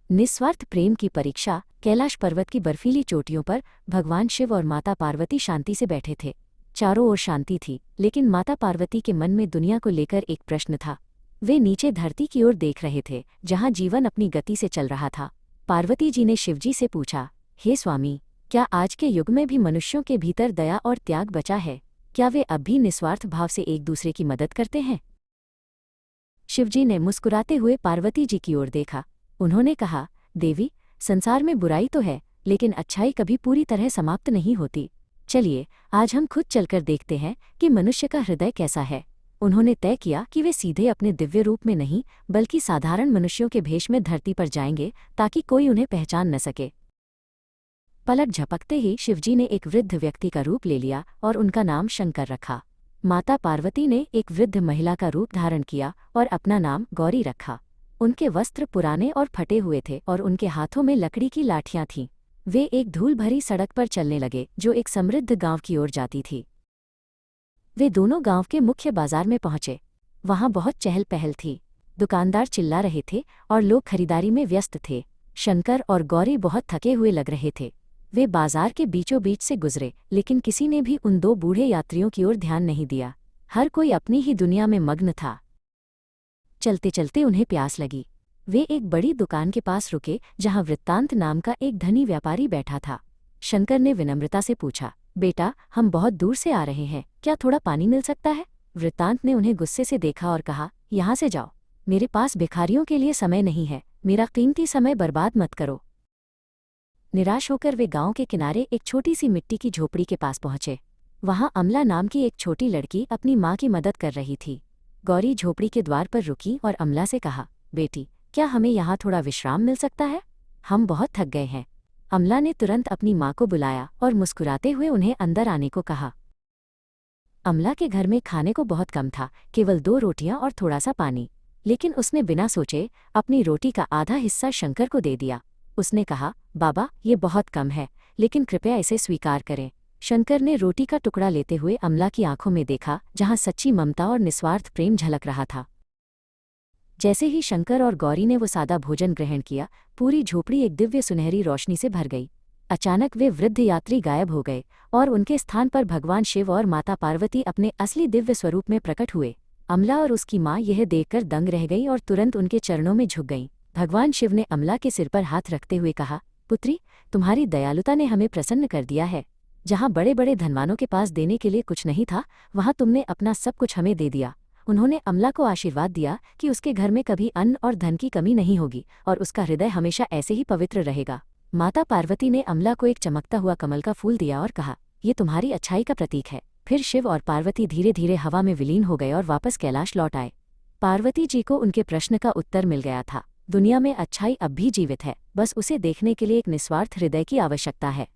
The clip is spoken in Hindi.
निस्वार्थ प्रेम की परीक्षा। कैलाश पर्वत की बर्फीली चोटियों पर भगवान शिव और माता पार्वती शांति से बैठे थे। चारों ओर शांति थी, लेकिन माता पार्वती के मन में दुनिया को लेकर एक प्रश्न था। वे नीचे धरती की ओर देख रहे थे, जहां जीवन अपनी गति से चल रहा था। पार्वती जी ने शिवजी से पूछा, हे स्वामी, क्या आज के युग में भी मनुष्यों के भीतर दया और त्याग बचा है? क्या वे अब भी निस्वार्थ भाव से एक दूसरे की मदद करते हैं? शिवजी ने मुस्कुराते हुए पार्वती जी की ओर देखा। उन्होंने कहा, देवी, संसार में बुराई तो है, लेकिन अच्छाई कभी पूरी तरह समाप्त नहीं होती। चलिए, आज हम खुद चलकर देखते हैं कि मनुष्य का हृदय कैसा है। उन्होंने तय किया कि वे सीधे अपने दिव्य रूप में नहीं, बल्कि साधारण मनुष्यों के भेष में धरती पर जाएंगे, ताकि कोई उन्हें पहचान न सके। पलक झपकते ही शिवजी ने एक वृद्ध व्यक्ति का रूप ले लिया और उनका नाम शंकर रखा। माता पार्वती ने एक वृद्ध महिला का रूप धारण किया और अपना नाम गौरी रखा। उनके वस्त्र पुराने और फटे हुए थे और उनके हाथों में लकड़ी की लाठियां थीं। वे एक धूल भरी सड़क पर चलने लगे, जो एक समृद्ध गांव की ओर जाती थी। वे दोनों गांव के मुख्य बाजार में पहुंचे। वहां बहुत चहल पहल थी। दुकानदार चिल्ला रहे थे और लोग खरीदारी में व्यस्त थे। शंकर और गौरी बहुत थके हुए लग रहे थे। वे बाजार के बीचों बीच से गुजरे, लेकिन किसी ने भी उन दो बूढ़े यात्रियों की ओर ध्यान नहीं दिया। हर कोई अपनी ही दुनिया में मग्न था। चलते चलते उन्हें प्यास लगी। वे एक बड़ी दुकान के पास रुके, जहां वृत्तांत नाम का एक धनी व्यापारी बैठा था। शंकर ने विनम्रता से पूछा, बेटा, हम बहुत दूर से आ रहे हैं, क्या थोड़ा पानी मिल सकता है? वृत्तांत ने उन्हें गुस्से से देखा और कहा, यहाँ से जाओ, मेरे पास भिखारियों के लिए समय नहीं है, मेरा कीमती समय बर्बाद मत करो। निराश होकर वे गांव के किनारे एक छोटी सी मिट्टी की झोपड़ी के पास पहुंचे। वहां अमला नाम की एक छोटी लड़की अपनी माँ की मदद कर रही थी। गौरी झोपड़ी के द्वार पर रुकी और अमला से कहा, बेटी, क्या हमें यहाँ थोड़ा विश्राम मिल सकता है? हम बहुत थक गए हैं। अमला ने तुरंत अपनी माँ को बुलाया और मुस्कुराते हुए उन्हें अंदर आने को कहा। अमला के घर में खाने को बहुत कम था, केवल 2 रोटियां और थोड़ा सा पानी। लेकिन उसने बिना सोचे अपनी रोटी का आधा हिस्सा शंकर को दे दिया। उसने कहा, बाबा, ये बहुत कम है, लेकिन कृपया इसे स्वीकार करें। शंकर ने रोटी का टुकड़ा लेते हुए अमला की आंखों में देखा, जहां सच्ची ममता और निस्वार्थ प्रेम झलक रहा था। जैसे ही शंकर और गौरी ने वो सादा भोजन ग्रहण किया, पूरी झोपड़ी एक दिव्य सुनहरी रोशनी से भर गई। अचानक वे वृद्ध यात्री गायब हो गए और उनके स्थान पर भगवान शिव और माता पार्वती अपने असली दिव्य स्वरूप में प्रकट हुए। अमला और उसकी माँ यह देखकर दंग रह गई और तुरंत उनके चरणों में झुक गईं। भगवान शिव ने अमला के सिर पर हाथ रखते हुए कहा, पुत्री, तुम्हारी दयालुता ने हमें प्रसन्न कर दिया है। जहाँ बड़े बड़े धनवानों के पास देने के लिए कुछ नहीं था, वहाँ तुमने अपना सब कुछ हमें दे दिया। उन्होंने अमला को आशीर्वाद दिया कि उसके घर में कभी अन्न और धन की कमी नहीं होगी और उसका हृदय हमेशा ऐसे ही पवित्र रहेगा। माता पार्वती ने अमला को एक चमकता हुआ कमल का फूल दिया और कहा, ये तुम्हारी अच्छाई का प्रतीक है। फिर शिव और पार्वती धीरे धीरे हवा में विलीन हो गए और वापस कैलाश लौट आए। पार्वती जी को उनके प्रश्न का उत्तर मिल गया था। दुनिया में अच्छाई अब भी जीवित है, बस उसे देखने के लिए एक निस्वार्थ हृदय की आवश्यकता है।